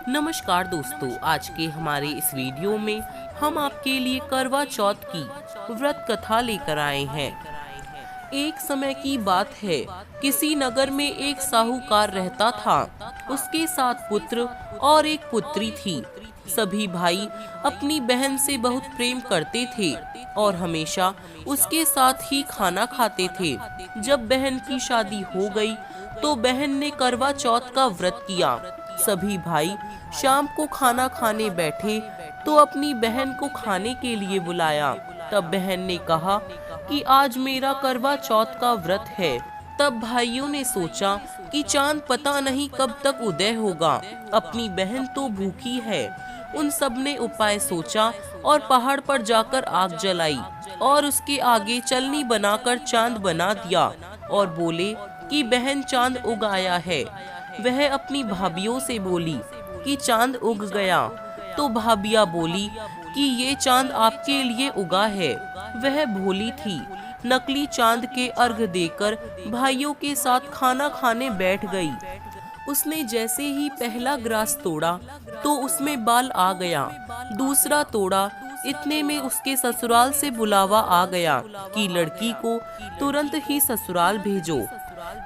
नमस्कार दोस्तों, आज के हमारे इस वीडियो में हम आपके लिए करवा चौथ की व्रत कथा लेकर आए हैं। एक समय की बात है, किसी नगर में एक साहूकार रहता था। उसके 7 पुत्र और एक पुत्री थी। सभी भाई अपनी बहन से बहुत प्रेम करते थे और हमेशा उसके साथ ही खाना खाते थे। जब बहन की शादी हो गई तो बहन ने करवा चौथ का व्रत किया। सभी भाई शाम को खाना खाने बैठे तो अपनी बहन को खाने के लिए बुलाया। तब बहन ने कहा कि आज मेरा करवा चौथ का व्रत है। तब भाइयों ने सोचा कि चांद पता नहीं कब तक उदय होगा, अपनी बहन तो भूखी है। उन सब ने उपाय सोचा और पहाड़ पर जाकर आग जलाई और उसके आगे चलनी बनाकर चांद बना दिया और बोले कि बहन चांद उग आया है। वह अपनी भाभियों से बोली कि चांद उग गया। तो भाभियां बोली कि ये चांद आपके लिए उगा है। वह भोली थी, नकली चांद के अर्घ देकर भाइयों के साथ खाना खाने बैठ गई। उसने जैसे ही पहला ग्रास तोड़ा तो उसमें बाल आ गया। दूसरा तोड़ा, इतने में उसके ससुराल से बुलावा आ गया कि लड़की को तुरंत ही ससुराल भेजो।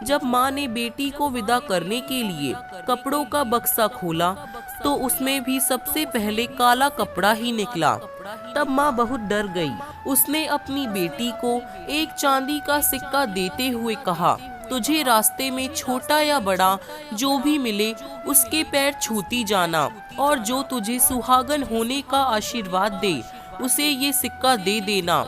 जब माँ ने बेटी को विदा करने के लिए कपड़ों का बक्सा खोला तो उसमें भी सबसे पहले काला कपड़ा ही निकला। तब माँ बहुत डर गई। उसने अपनी बेटी को एक चांदी का सिक्का देते हुए कहा, तुझे रास्ते में छोटा या बड़ा जो भी मिले उसके पैर छूती जाना और जो तुझे सुहागन होने का आशीर्वाद दे उसे ये सिक्का दे देना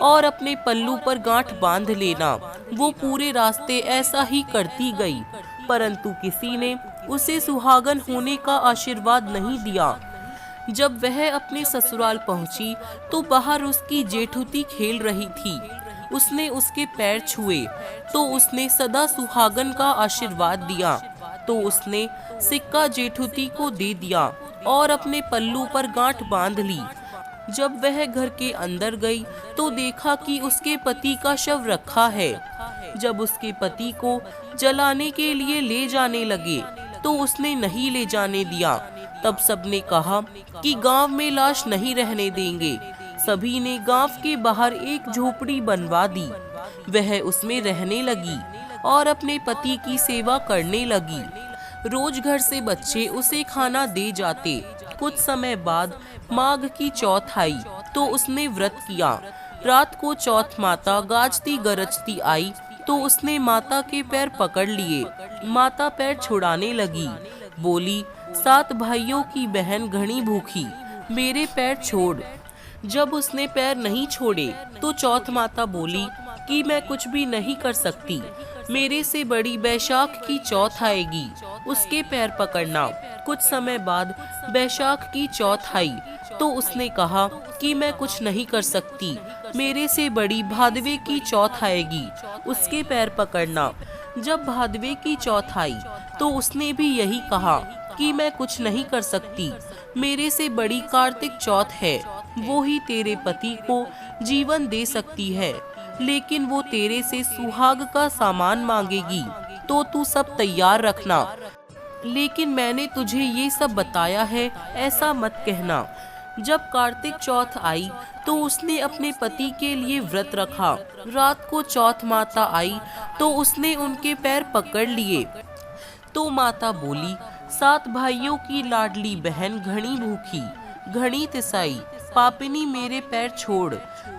और अपने पल्लू पर गांठ बांध लेना। वो पूरे रास्ते ऐसा ही करती गई, परंतु किसी ने उसे सुहागन होने का आशीर्वाद नहीं दिया। जब वह अपने ससुराल पहुंची तो बाहर उसकी जेठुती खेल रही थी। उसने उसके पैर छुए तो उसने सदा सुहागन का आशीर्वाद दिया। तो उसने सिक्का जेठुती को दे दिया और अपने पल्लू पर गांठ बांध ली। जब वह घर के अंदर गई तो देखा कि उसके पति का शव रखा है। जब उसके पति को जलाने के लिए ले जाने लगे तो उसने नहीं ले जाने दिया। तब सबने कहा कि गांव में लाश नहीं रहने देंगे। सभी ने गांव के बाहर एक झोपड़ी बनवा दी। वह उसमें रहने लगी और अपने पति की सेवा करने लगी। रोज घर से बच्चे उसे खाना दे जाते। कुछ समय बाद माघ की चौथ आई तो उसने व्रत किया। रात को चौथ माता गाजती गरजती आई तो उसने माता के पैर पकड़ लिए। माता पैर छुड़ाने लगी, बोली, 7 भाइयों की बहन घनी भूखी, मेरे पैर छोड़। जब उसने पैर नहीं छोड़े तो चौथ माता बोली कि मैं कुछ भी नहीं कर सकती, मेरे से बड़ी बैशाख की चौथ आएगी, उसके पैर पकड़ना। कुछ समय बाद बैशाख की चौथ आई तो उसने कहा कि मैं कुछ नहीं कर सकती, मेरे से बड़ी भादवे की चौथ आएगी, उसके पैर पकड़ना। जब भादवे की चौथ आई तो उसने भी यही कहा कि मैं कुछ नहीं कर सकती, मेरे से बड़ी कार्तिक चौथ है, वो ही तेरे पति को जीवन दे सकती है, लेकिन वो तेरे से सुहाग का सामान मांगेगी, तो तू सब तैयार रखना। लेकिन मैंने तुझे ये सब बताया है, ऐसा मत कहना। जब कार्तिक चौथ आई तो उसने अपने पति के लिए व्रत रखा। रात को चौथ माता आई तो उसने उनके पैर पकड़ लिए। तो माता बोली, 7 भाइयों की लाडली बहन घनी भूखी, घनी तिसाई, पापिनी मेरे पैर छोड़।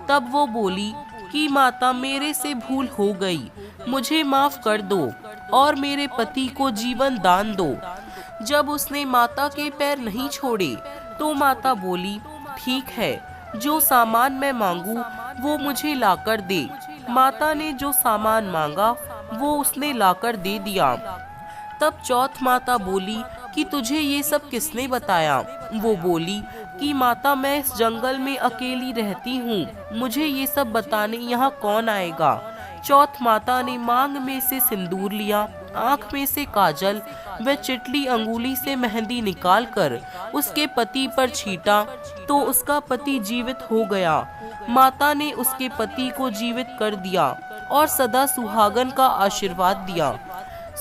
तब वो बोली कि माता मेरे से भूल हो गई, मुझे माफ कर दो और मेरे पति को जीवन दान दो। जब उसने माता के पैर नहीं छोड़े तो माता बोली, ठीक है, जो सामान मैं मांगू वो मुझे लाकर दे। माता ने जो सामान मांगा वो उसने लाकर दे दिया। तब चौथ माता बोली कि तुझे ये सब किसने बताया? वो बोली कि माता मैं इस जंगल में अकेली रहती हूँ, मुझे ये सब बताने यहाँ कौन आएगा। चौथ माता ने मांग में से सिंदूर लिया, आँख में से काजल व चिटली अंगुली से मेहंदी निकालकर उसके पति पर छीटा तो उसका पति जीवित हो गया। माता ने उसके पति को जीवित कर दिया और सदा सुहागन का आशीर्वाद दिया।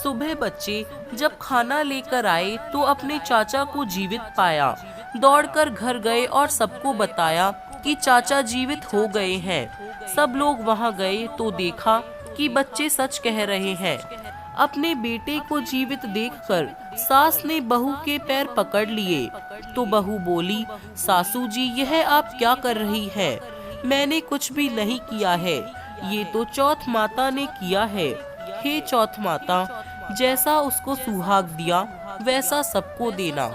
सुबह बच्चे जब खाना लेकर आए तो अपने चाचा को जीवित पाया। दौड़कर घर गए और सबको बताया कि चाचा जीवित हो गए हैं। सब लोग वहां गए तो देखा कि बच्चे सच कह रहे हैं। अपने बेटे को जीवित देखकर सास ने बहू के पैर पकड़ लिए तो बहू बोली, सासू जी यह आप क्या कर रही है? मैंने कुछ भी नहीं किया है, ये तो चौथ माता ने किया है। हे चौथ माता, जैसा उसको सुहाग दिया वैसा सबको देना।